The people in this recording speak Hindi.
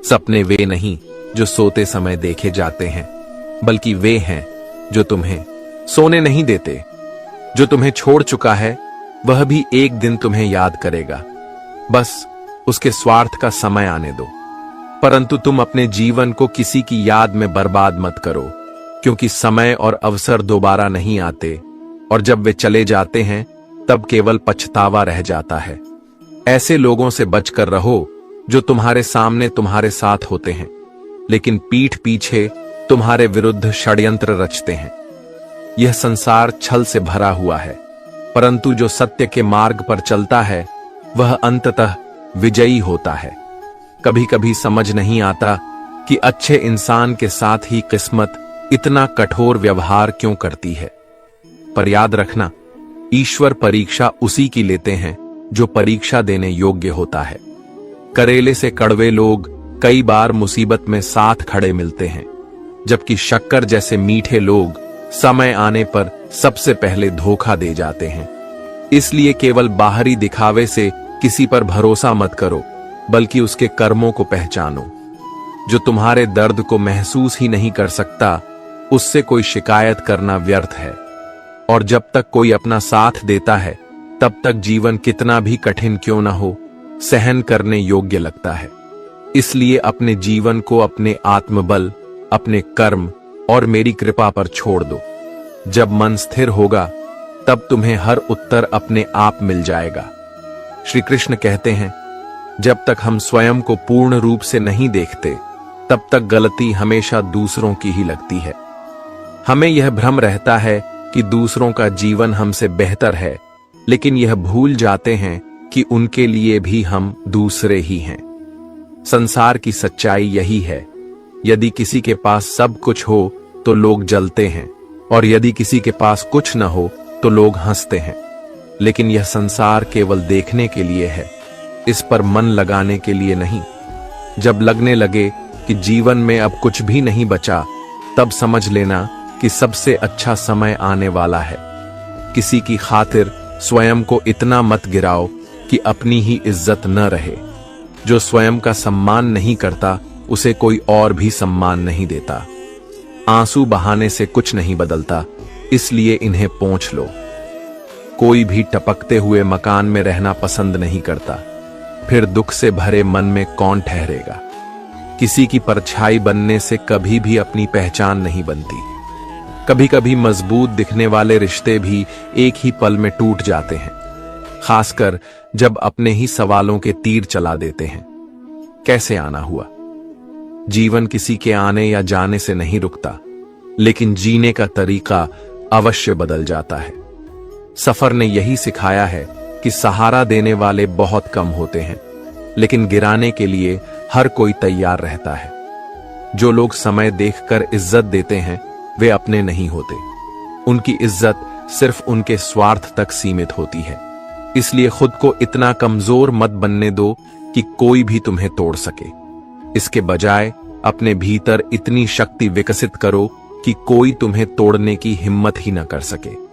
सपने वे नहीं जो सोते समय देखे जाते हैं, बल्कि वे हैं जो तुम्हें सोने नहीं देते। जो तुम्हें छोड़ चुका है वह भी एक दिन तुम्हें याद करेगा, बस उसके स्वार्थ का समय आने दो। परंतु तुम अपने जीवन को किसी की याद में बर्बाद मत करो, क्योंकि समय और अवसर दोबारा नहीं आते, और जब वे चले जाते हैं तब केवल पछतावा रह जाता है। ऐसे लोगों से बचकर रहो जो तुम्हारे सामने तुम्हारे साथ होते हैं, लेकिन पीठ पीछे तुम्हारे विरुद्ध षड्यंत्र रचते हैं। यह संसार छल से भरा हुआ है, परंतु जो सत्य के मार्ग पर चलता है वह अंततः विजयी होता है। कभी कभी समझ नहीं आता कि अच्छे इंसान के साथ ही किस्मत इतना कठोर व्यवहार क्यों करती है। पर याद रखना, ईश्वर परीक्षा उसी की लेते हैं जो परीक्षा देने योग्य होता है। करेले से कड़वे लोग कई बार मुसीबत में साथ खड़े मिलते हैं, जबकि शक्कर जैसे मीठे लोग समय आने पर सबसे पहले धोखा दे जाते हैं। इसलिए केवल बाहरी दिखावे से किसी पर भरोसा मत करो, बल्कि उसके कर्मों को पहचानो। जो तुम्हारे दर्द को महसूस ही नहीं कर सकता, उससे कोई शिकायत करना व्यर्थ है। और जब तक कोई अपना साथ देता है, तब तक जीवन कितना भी कठिन क्यों न हो, सहन करने योग्य लगता है। इसलिए अपने जीवन को अपने आत्मबल, अपने कर्म और मेरी कृपा पर छोड़ दो। जब मन स्थिर होगा, तब तुम्हें हर उत्तर अपने आप मिल जाएगा। श्री कृष्ण कहते हैं, जब तक हम स्वयं को पूर्ण रूप से नहीं देखते, तब तक गलती हमेशा दूसरों की ही लगती है। हमें यह भ्रम रहता है कि दूसरों का जीवन हमसे बेहतर है, लेकिन यह भूल जाते हैं कि उनके लिए भी हम दूसरे ही हैं। संसार की सच्चाई यही है, यदि किसी के पास सब कुछ हो तो लोग जलते हैं, और यदि किसी के पास कुछ न हो तो लोग हंसते हैं। लेकिन यह संसार केवल देखने के लिए है, इस पर मन लगाने के लिए नहीं। जब लगने लगे कि जीवन में अब कुछ भी नहीं बचा, तब समझ लेना कि सबसे अच्छा समय आने वाला है। किसी की खातिर स्वयं को इतना मत गिराओ कि अपनी ही इज्जत न रहे। जो स्वयं का सम्मान नहीं करता, उसे कोई और भी सम्मान नहीं देता। आंसू बहाने से कुछ नहीं बदलता, इसलिए इन्हें पोंछ लो। कोई भी टपकते हुए मकान में रहना पसंद नहीं करता, फिर दुख से भरे मन में कौन ठहरेगा। किसी की परछाई बनने से कभी भी अपनी पहचान नहीं बनती। कभी कभी मजबूत दिखने वाले रिश्ते भी एक ही पल में टूट जाते हैं, खासकर जब अपने ही सवालों के तीर चला देते हैं। कैसे आना हुआ? जीवन किसी के आने या जाने से नहीं रुकता, लेकिन जीने का तरीका अवश्य बदल जाता है। सफर ने यही सिखाया है कि सहारा देने वाले बहुत कम होते हैं, लेकिन गिराने के लिए हर कोई तैयार रहता है। जो लोग समय देखकर इज्जत देते हैं, वे अपने नहीं होते। उनकी इज्जत सिर्फ उनके स्वार्थ तक सीमित होती है। इसलिए खुद को इतना कमजोर मत बनने दो कि कोई भी तुम्हें तोड़ सके। इसके बजाय अपने भीतर इतनी शक्ति विकसित करो कि कोई तुम्हें तोड़ने की हिम्मत ही न कर सके।